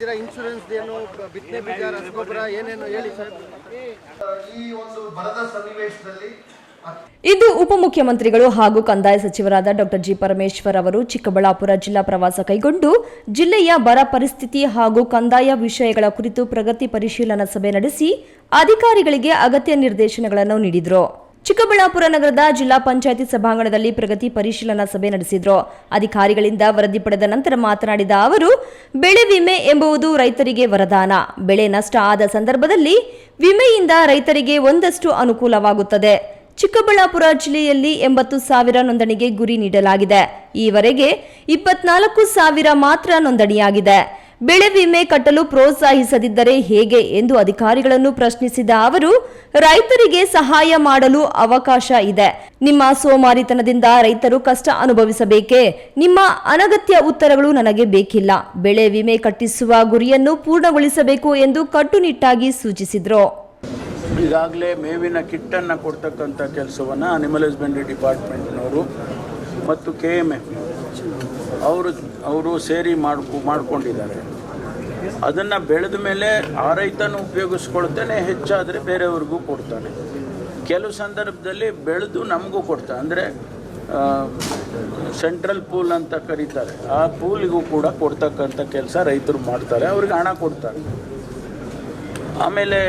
Insurance ಏನು ಬಿತ್ತನೆ ಬೀಜ ರಸಗೊಬ್ಬರ ಏನೇನು ಹೇಳಿ ಸರ್. ಈ ಒಂದು ಬರದ ಸನ್ನಿವೇಶದಲ್ಲಿ ಇದು ಉಪಮುಖ್ಯಮಂತ್ರಿಗಳು ಹಾಗೂ ಕಂದಾಯ ಸಚಿವರಾದ ಡಾ ಜಿ ಪರಮೇಶ್ವರ್ ಅವರು ಚಿಕ್ಕಬಳ್ಳಾಪುರ ಜಿಲ್ಲಾ ಪ್ರವಾಸ ಕೈಗೊಂಡು ಜಿಲ್ಲೆಯ ಬರ ಪರಿಸ್ಥಿತಿ ಹಾಗೂ ಕಂದಾಯ ವಿಷಯಗಳ ಕುರಿತು ಪ್ರಗತಿ ಪರಿಶೀಲನಾ ಸಭೆ ನಡೆಸಿ ಅಧಿಕಾರಿಗಳಿಗೆ ಅಗತ್ಯ ನಿರ್ದೇಶನಗಳನ್ನು ನೀಡಿದರು. ಚಿಕ್ಕಬಳ್ಳಾಪುರ ನಗರದ ಜಿಲ್ಲಾ ಪಂಚಾಯಿತಿ ಸಭಾಂಗಣದಲ್ಲಿ ಪ್ರಗತಿ ಪರಿಶೀಲನಾ ಸಭೆ ನಡೆಸಿದ್ರು. ಅಧಿಕಾರಿಗಳಿಂದ ವರದಿ ಪಡೆದ ನಂತರ ಮಾತನಾಡಿದ ಅವರು, ಬೆಳೆ ವಿಮೆ ಎಂಬುದು ರೈತರಿಗೆ ವರದಾನ. ಬೆಳೆ ನಷ್ಟ ಆದ ಸಂದರ್ಭದಲ್ಲಿ ವಿಮೆಯಿಂದ ರೈತರಿಗೆ ಒಂದಷ್ಟು ಅನುಕೂಲವಾಗುತ್ತದೆ. ಚಿಕ್ಕಬಳ್ಳಾಪುರ ಜಿಲ್ಲೆಯಲ್ಲಿ 80,000 ನೋಂದಣಿಗೆ ಗುರಿ ನೀಡಲಾಗಿದೆ. ಈವರೆಗೆ 24,000 ಮಾತ್ರ ನೋಂದಣಿಯಾಗಿದೆ. ಬೆಳೆ ವಿಮೆ ಕಟ್ಟಲು ಪ್ರೋತ್ಸಾಹಿಸದಿದ್ದರೆ ಹೇಗೆ ಎಂದು ಅಧಿಕಾರಿಗಳನ್ನು ಪ್ರಶ್ನಿಸಿದ ಅವರು, ರೈತರಿಗೆ ಸಹಾಯ ಮಾಡಲು ಅವಕಾಶ ಇದೆ. ನಿಮ್ಮ ಸೋಮಾರಿತನದಿಂದ ರೈತರು ಕಷ್ಟ ಅನುಭವಿಸಬೇಕೇ? ನಿಮ್ಮ ಅನಗತ್ಯ ಉತ್ತರಗಳು ನನಗೆ ಬೇಕಿಲ್ಲ. ಬೆಳೆ ವಿಮೆ ಕಟ್ಟಿಸುವ ಗುರಿಯನ್ನು ಪೂರ್ಣಗೊಳಿಸಬೇಕು ಎಂದು ಕಟ್ಟುನಿಟ್ಟಾಗಿ ಸೂಚಿಸಿದರು. ಈಗಾಗಲೇ ಮೇವಿನ ಕಿಟ್ಟನ್ನು ಕೊಡ್ತಕ್ಕಂಥ ಕೆಲಸವನ್ನು ಅನಿಮಲ್ ಹಸ್ಬೆಂಡ್ರಿ ಡಿಪಾರ್ಟ್ಮೆಂಟ್ನವರು ಮತ್ತು KMF ಅವರು ಸೇರಿ ಮಾಡ್ಕೊಂಡಿದ್ದಾರೆ. ಅದನ್ನು ಬೆಳೆದ ಮೇಲೆ ಆ ರೈತನು ಉಪಯೋಗಿಸ್ಕೊಳ್ತಾನೆ, ಹೆಚ್ಚಾದರೆ ಬೇರೆಯವ್ರಿಗೂ ಕೊಡ್ತಾನೆ. ಕೆಲವು ಸಂದರ್ಭದಲ್ಲಿ ಬೆಳೆದು ನಮಗೂ ಕೊಡ್ತಾನೆ, ಅಂದರೆ ಸೆಂಟ್ರಲ್ ಪೂಲ್ ಅಂತ ಕರೀತಾರೆ. ಆ ಪೂಲಿಗೂ ಕೂಡ ಕೊಡ್ತಕ್ಕಂಥ ಕೆಲಸ ರೈತರು ಮಾಡ್ತಾರೆ, ಅವ್ರಿಗೆ ಹಣ ಕೊಡ್ತಾರೆ. ಆಮೇಲೆ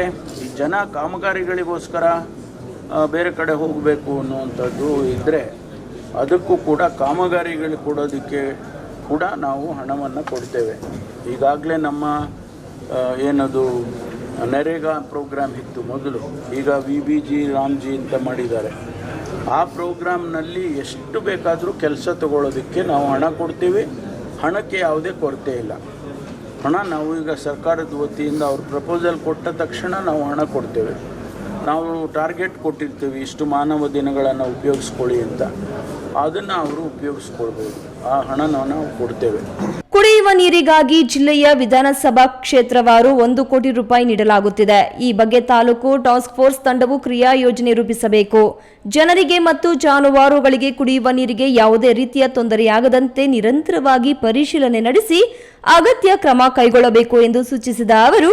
ಜನ ಕಾಮಗಾರಿಗಳಿಗೋಸ್ಕರ ಬೇರೆ ಕಡೆ ಹೋಗಬೇಕು ಅನ್ನುವಂಥದ್ದು ಇದ್ದರೆ ಅದಕ್ಕೂ ಕೂಡ ಕಾಮಗಾರಿಗಳು ಕೊಡೋದಕ್ಕೆ ಕೂಡ ನಾವು ಹಣವನ್ನು ಕೊಡ್ತೇವೆ. ಈಗಾಗಲೇ ನಮ್ಮ ಏನದು ನರೇಗಾ ಪ್ರೋಗ್ರಾಮ್ ಇತ್ತು ಮೊದಲು, ಈಗ VBG ರಾಮ್ಜಿ ಅಂತ ಮಾಡಿದ್ದಾರೆ. ಆ ಪ್ರೋಗ್ರಾಮ್ನಲ್ಲಿ ಎಷ್ಟು ಬೇಕಾದರೂ ಕೆಲಸ ತಗೊಳ್ಳೋದಕ್ಕೆ ನಾವು ಹಣ ಕೊಡ್ತೀವಿ. ಹಣಕ್ಕೆ ಯಾವುದೇ ಕೊರತೆ ಇಲ್ಲ. ಹಣ ನಾವು ಈಗ ಸರ್ಕಾರದ ವತಿಯಿಂದ ಅವ್ರು ಪ್ರಪೋಸಲ್ ಕೊಟ್ಟ ತಕ್ಷಣ ನಾವು ಹಣ ಕೊಡ್ತೇವೆ. ನಾವು ಟಾರ್ಗೆಟ್ ಕೊಟ್ಟಿರ್ತೀವಿ, ಇಷ್ಟು ಮಾನವ ದಿನಗಳನ್ನು ಉಪಯೋಗಿಸ್ಕೊಳ್ಳಿ ಅಂತ. ಅದನ್ನು ಅವರು ಉಪಯೋಗಿಸ್ಕೊಳ್ಬೋದು. ಆ ಹಣ ನಾವು ಕೊಡ್ತೇವೆ. ಕುಡಿಯುವ ನೀರಿಗಾಗಿ ಜಿಲ್ಲೆಯ ವಿಧಾನಸಭಾ ಕ್ಷೇತ್ರವಾರು 1 ಕೋಟಿ ರೂಪಾಯಿ ನೀಡಲಾಗುತ್ತಿದೆ. ಈ ಬಗ್ಗೆ ತಾಲೂಕು ಟಾಸ್ಕ್ ಫೋರ್ಸ್ ತಂಡವು ಕ್ರಿಯಾ ಯೋಜನೆ ರೂಪಿಸಬೇಕು. ಜನರಿಗೆ ಮತ್ತು ಜಾನುವಾರುಗಳಿಗೆ ಕುಡಿಯುವ ನೀರಿಗೆ ಯಾವುದೇ ರೀತಿಯ ತೊಂದರೆಯಾಗದಂತೆ ನಿರಂತರವಾಗಿ ಪರಿಶೀಲನೆ ನಡೆಸಿ ಅಗತ್ಯ ಕ್ರಮ ಕೈಗೊಳ್ಳಬೇಕು ಎಂದು ಸೂಚಿಸಿದ ಅವರು,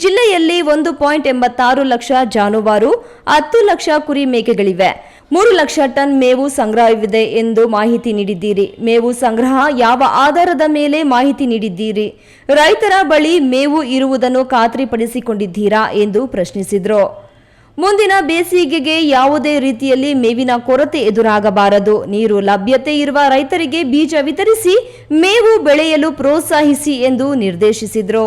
ಜಿಲ್ಲೆಯಲ್ಲಿ 1.86 ಲಕ್ಷ ಜಾನುವಾರು, 10 ಲಕ್ಷ ಕುರಿ ಮೇಕೆಗಳಿವೆ. 3 ಲಕ್ಷ ಟನ್ ಮೇವು ಸಂಗ್ರಹವಿದೆ ಎಂದು ಮಾಹಿತಿ ನೀಡಿದ್ದೀರಿ. ಮೇವು ಸಂಗ್ರಹ ಯಾವ ಆಧಾರದ ಮೇಲೆ ಮಾಹಿತಿ ನೀಡಿದ್ದೀರಿ? ರೈತರ ಬಳಿ ಮೇವು ಇರುವುದನ್ನು ಖಾತ್ರಿಪಡಿಸಿಕೊಂಡಿದ್ದೀರಾ ಎಂದು ಪ್ರಶ್ನಿಸಿದರು. ಮುಂದಿನ ಬೇಸಿಗೆಗೆ ಯಾವುದೇ ರೀತಿಯಲ್ಲಿ ಮೇವಿನ ಕೊರತೆ ಎದುರಾಗಬಾರದು. ನೀರು ಲಭ್ಯತೆ ಇರುವ ರೈತರಿಗೆ ಬೀಜ ವಿತರಿಸಿ ಮೇವು ಬೆಳೆಯಲು ಪ್ರೋತ್ಸಾಹಿಸಿ ಎಂದು ನಿರ್ದೇಶಿಸಿದರು.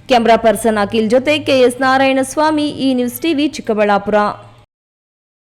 ಕ್ಯಾಮರಾ ಪರ್ಸನ್ ಅಖಿಲ್ ಜೊತೆ KS ನಾರಾಯಣಸ್ವಾಮಿ, ಈ ನ್ಯೂಸ್ ಟಿವಿ, ಚಿಕ್ಕಬಳ್ಳಾಪುರ.